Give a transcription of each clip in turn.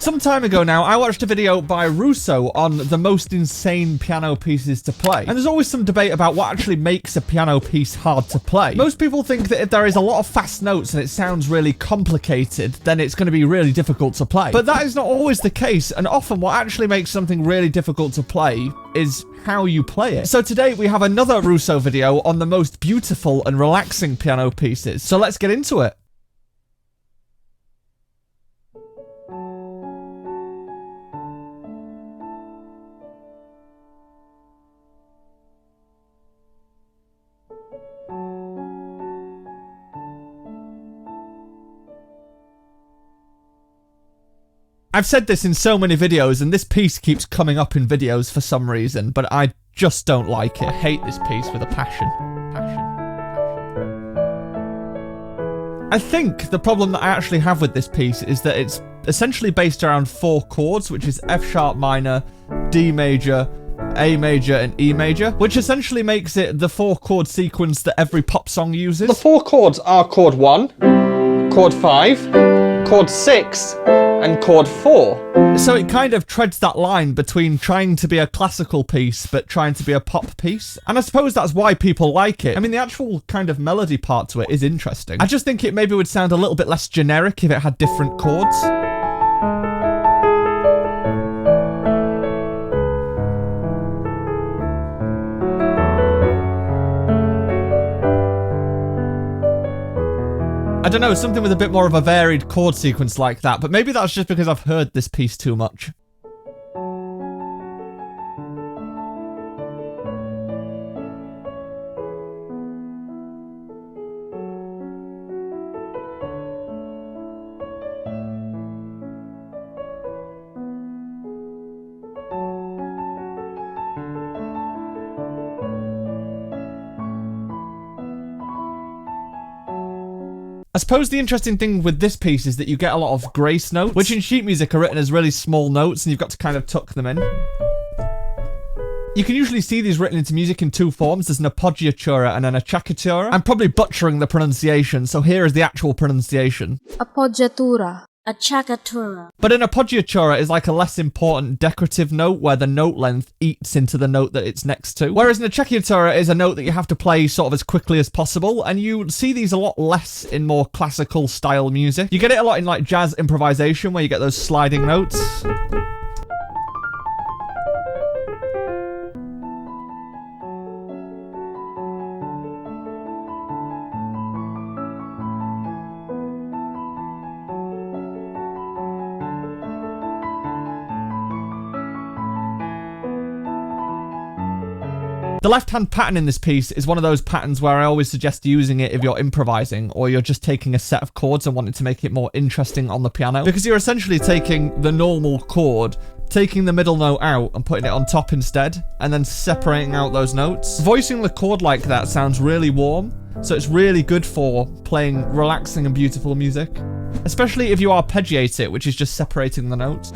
Some time ago now, I watched a video by Rousseau on the most insane piano pieces to play. And there's always some debate about what actually makes a piano piece hard to play. Most people think that if there is a lot of fast notes and it sounds really complicated, then it's going to be really difficult to play. But that is not always the case, and often what actually makes something really difficult to play is how you play it. So today we have another Rousseau video on the most beautiful and relaxing piano pieces. So let's get into it. I've said this in so many videos, and this piece keeps coming up in videos for some reason, but I just don't like it. I hate this piece with a passion. I think the problem that I actually have with this piece is that it's essentially based around 4 chords, which is F sharp minor, D major, A major, and E major, which essentially makes it the 4 chord sequence that every pop song uses. The 4 chords are chord 1, chord 5, chord 6, and chord 4. So it kind of treads that line between trying to be a classical piece but trying to be a pop piece. And I suppose that's why people like it. I mean, the actual kind of melody part to it is interesting. I just think it maybe would sound a little bit less generic if it had different chords. I don't know, something with a bit more of a varied chord sequence like that, but maybe that's just because I've heard this piece too much. I suppose the interesting thing with this piece is that you get a lot of grace notes, which in sheet music are written as really small notes, and you've got to kind of tuck them in. You can usually see these written into music in 2 forms. There's an appoggiatura and an acciaccatura. I'm probably butchering the pronunciation, so here is the actual pronunciation. Appoggiatura. Acciaccatura. But an appoggiatura is like a less important decorative note where the note length eats into the note that it's next to. Whereas an acciaccatura is a note that you have to play sort of as quickly as possible, and you see these a lot less in more classical style music. You get it a lot in like jazz improvisation where you get those sliding notes. The left-hand pattern in this piece is one of those patterns where I always suggest using it if you're improvising or you're just taking a set of chords and wanting to make it more interesting on the piano. Because you're essentially taking the normal chord, taking the middle note out and putting it on top instead, and then separating out those notes. Voicing the chord like that sounds really warm, so it's really good for playing relaxing and beautiful music. Especially if you arpeggiate it, which is just separating the notes.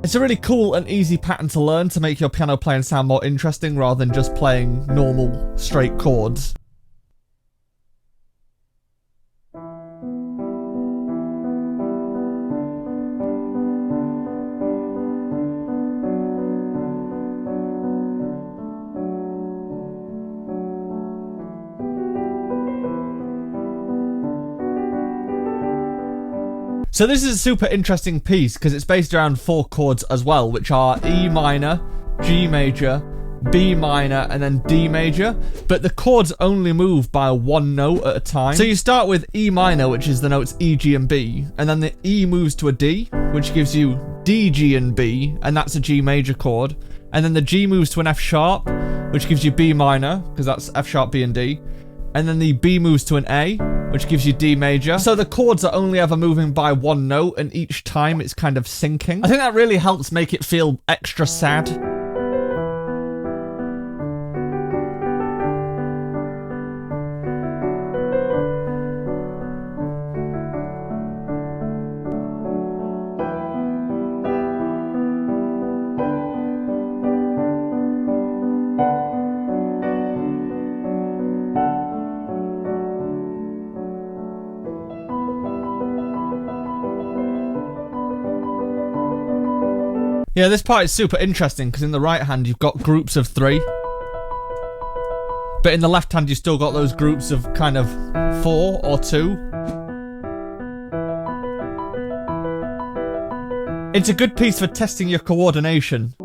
It's a really cool and easy pattern to learn to make your piano playing sound more interesting rather than just playing normal, straight chords. So this is a super interesting piece because it's based around 4 chords as well, which are E minor, G major, B minor, and then D major, but the chords only move by 1 note at a time. So you start with E minor, which is the notes E, G, and B, and then the E moves to a D, which gives you D, G, and B, and that's a G major chord, and then the G moves to an F sharp, which gives you B minor, because that's F sharp, B, and D, and then the B moves to an A, which gives you D major. So the chords are only ever moving by one note, and each time it's kind of syncing. I think that really helps make it feel extra sad. Yeah, this part is super interesting because in the right hand you've got groups of 3. But in the left hand you've still got those groups of kind of 4 or 2. It's a good piece for testing your coordination.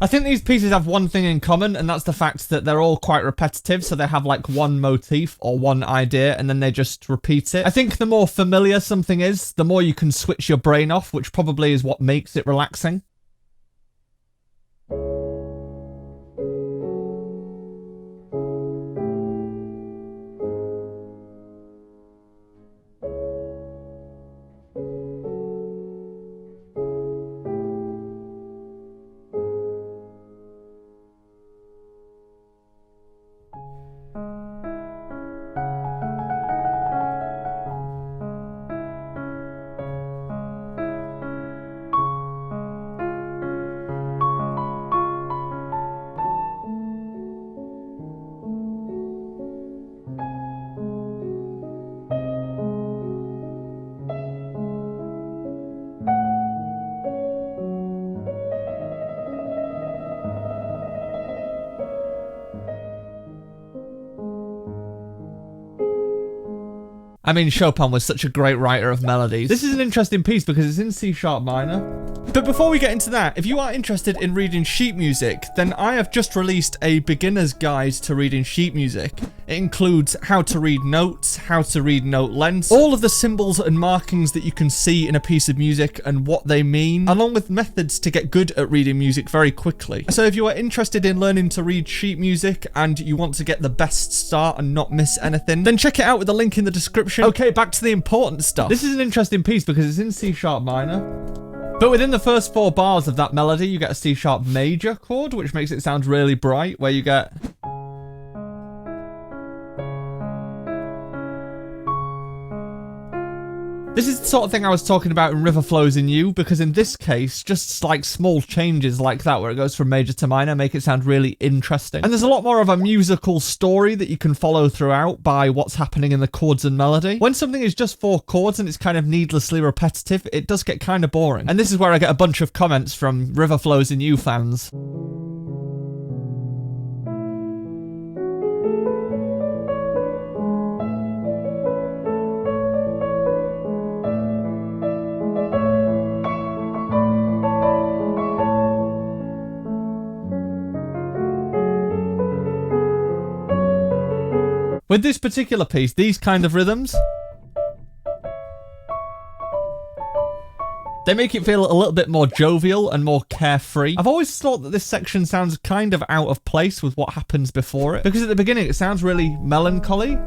I think these pieces have one thing in common, and that's the fact that they're all quite repetitive, so they have like one motif or one idea, and then they just repeat it. I think the more familiar something is, the more you can switch your brain off, which probably is what makes it relaxing. I mean, Chopin was such a great writer of melodies. This is an interesting piece because it's in C sharp minor. But before we get into that, if you are interested in reading sheet music, then I have just released a beginner's guide to reading sheet music. It includes how to read notes, how to read note lengths, all of the symbols and markings that you can see in a piece of music and what they mean, along with methods to get good at reading music very quickly. So if you are interested in learning to read sheet music and you want to get the best start and not miss anything, then check it out with the link in the description. Okay, back to the important stuff. This is an interesting piece because it's in C sharp minor. But within the first 4 bars of that melody, you get a C sharp major chord, which makes it sound really bright, where you get... This is the sort of thing I was talking about in River Flows in You, because in this case, just like small changes like that, where it goes from major to minor, make it sound really interesting. And there's a lot more of a musical story that you can follow throughout by what's happening in the chords and melody. When something is just 4 chords and it's kind of needlessly repetitive, it does get kind of boring. And this is where I get a bunch of comments from River Flows in You fans. With this particular piece, these kind of rhythms, they make it feel a little bit more jovial and more carefree. I've always thought that this section sounds kind of out of place with what happens before it, because at the beginning it sounds really melancholy.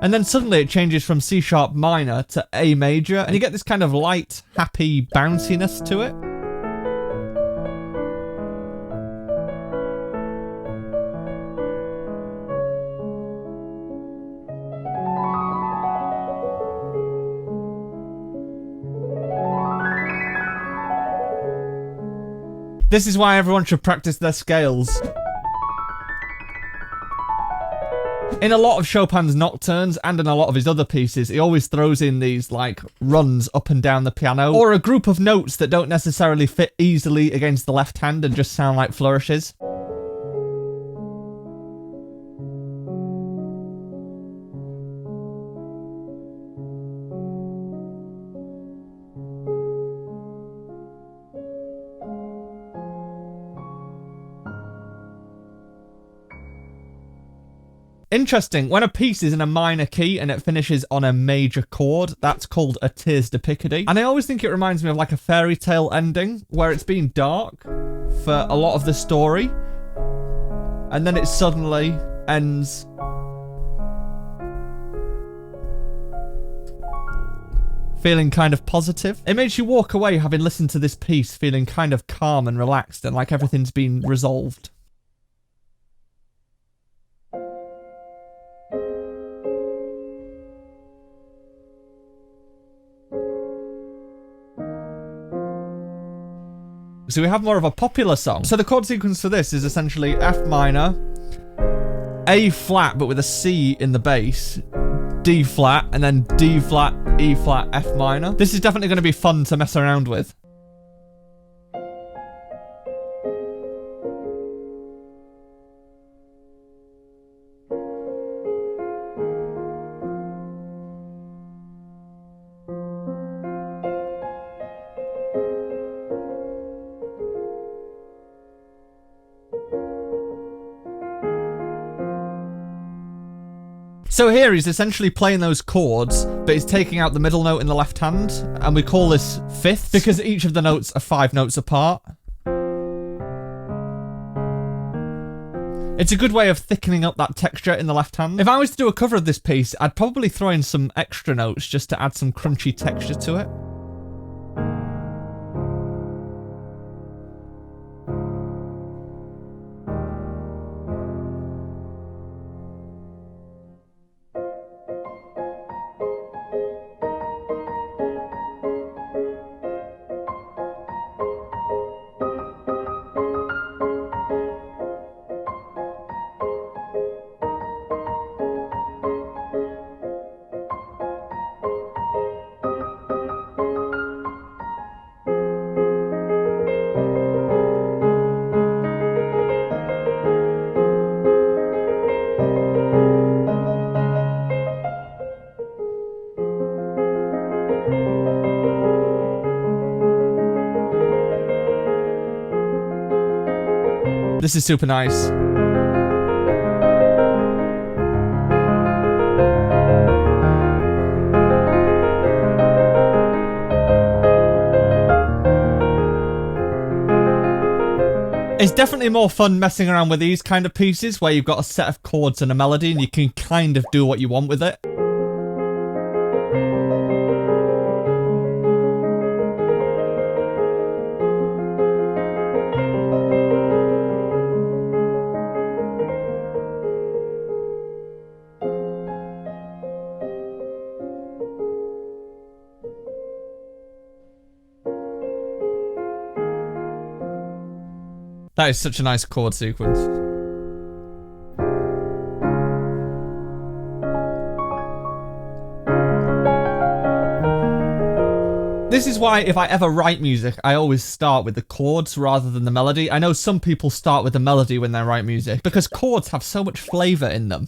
And then suddenly it changes from C sharp minor to A major, and you get this kind of light, happy bounciness to it. This is why everyone should practice their scales. In a lot of Chopin's nocturnes and in a lot of his other pieces, he always throws in these like runs up and down the piano, or a group of notes that don't necessarily fit easily against the left hand and just sound like flourishes. Interesting, when a piece is in a minor key and it finishes on a major chord, that's called a tierce de Picardy. And I always think it reminds me of like a fairy tale ending, where it's been dark for a lot of the story, and then it suddenly ends feeling kind of positive. It makes you walk away having listened to this piece feeling kind of calm and relaxed and like everything's been resolved. So we have more of a popular song. So the chord sequence for this is essentially F minor, A flat but with a C in the bass, D flat, and then D flat, E flat, F minor. This is definitely going to be fun to mess around with. So here he's essentially playing those chords, but he's taking out the middle note in the left hand, and we call this fifths because each of the notes are 5 notes apart. It's a good way of thickening up that texture in the left hand. If I was to do a cover of this piece, I'd probably throw in some extra notes just to add some crunchy texture to it. This is super nice. It's definitely more fun messing around with these kind of pieces where you've got a set of chords and a melody and you can kind of do what you want with it. That is such a nice chord sequence. This is why if I ever write music, I always start with the chords rather than the melody. I know some people start with the melody when they write music because chords have so much flavour in them.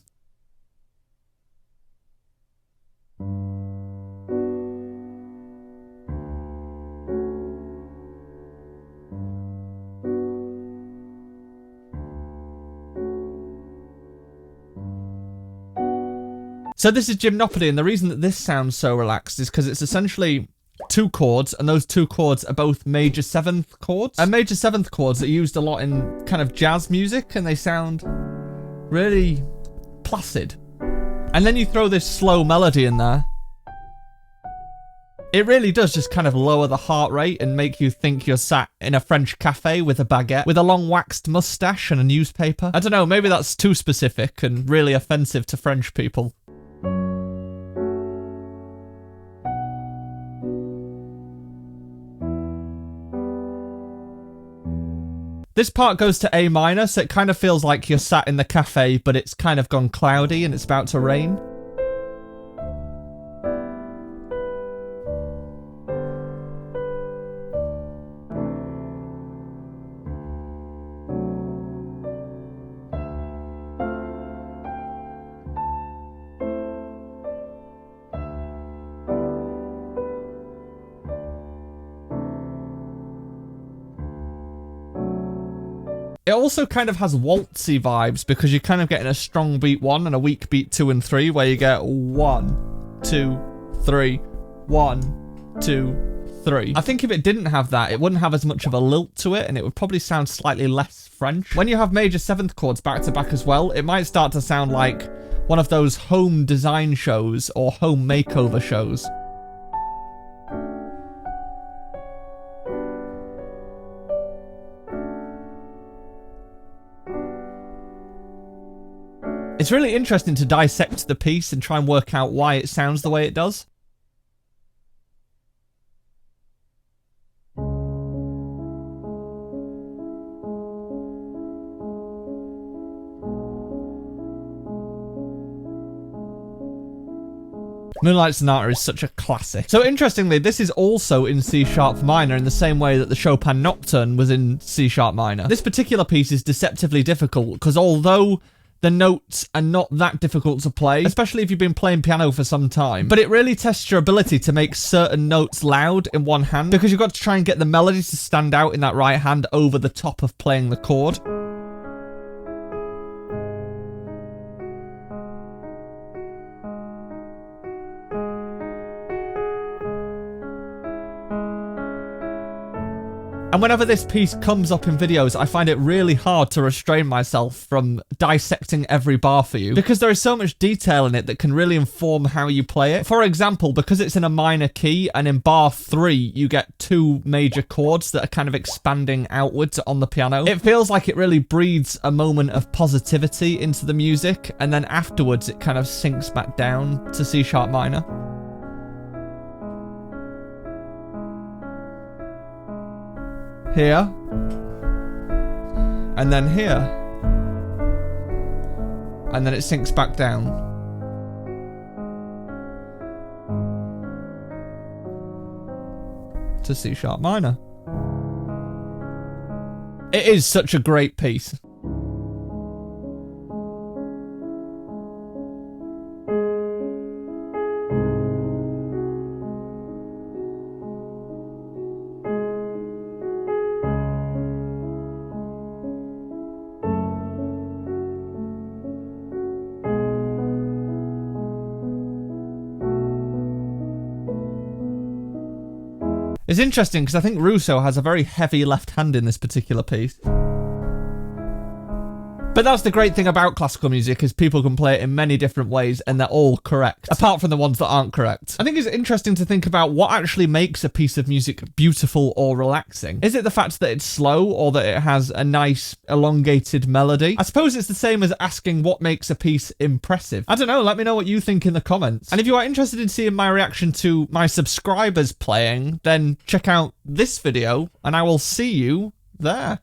So this is gymnopody, and the reason that this sounds so relaxed is because it's essentially 2 chords, and those 2 chords are both major 7th chords. And major 7th chords are used a lot in kind of jazz music, and they sound really placid. And then you throw this slow melody in there. It really does just kind of lower the heart rate and make you think you're sat in a French cafe with a baguette, with a long waxed mustache and a newspaper. I don't know, maybe that's too specific and really offensive to French people. This part goes to A minor, so it kind of feels like you're sat in the cafe, but it's kind of gone cloudy and it's about to rain. It also kind of has waltzy vibes because you're kind of getting a strong beat 1 and a weak beat 2 and 3 where you get 1, 2, 3, 1, 2, 3. I think if it didn't have that, it wouldn't have as much of a lilt to it and it would probably sound slightly less French. When you have major 7th chords back to back as well, it might start to sound like one of those home design shows or home makeover shows. It's really interesting to dissect the piece and try and work out why it sounds the way it does. Moonlight Sonata is such a classic. So interestingly, this is also in C sharp minor in the same way that the Chopin Nocturne was in C sharp minor. This particular piece is deceptively difficult because although the notes are not that difficult to play, especially if you've been playing piano for some time, but it really tests your ability to make certain notes loud in one hand because you've got to try and get the melody to stand out in that right hand over the top of playing the chord. And whenever this piece comes up in videos, I find it really hard to restrain myself from dissecting every bar for you because there is so much detail in it that can really inform how you play it. For example, because it's in a minor key and in bar 3, you get 2 major chords that are kind of expanding outwards on the piano. It feels like it really breathes a moment of positivity into the music and then afterwards it kind of sinks back down to C sharp minor. Here, and then here, and then it sinks back down. To C sharp minor. It is such a great piece. It's interesting because I think Rousseau has a very heavy left hand in this particular piece. But that's the great thing about classical music is people can play it in many different ways and they're all correct, apart from the ones that aren't correct. I think it's interesting to think about what actually makes a piece of music beautiful or relaxing. Is it the fact that it's slow or that it has a nice elongated melody? I suppose it's the same as asking what makes a piece impressive. I don't know, let me know what you think in the comments. And if you are interested in seeing my reaction to my subscribers playing, then check out this video and I will see you there.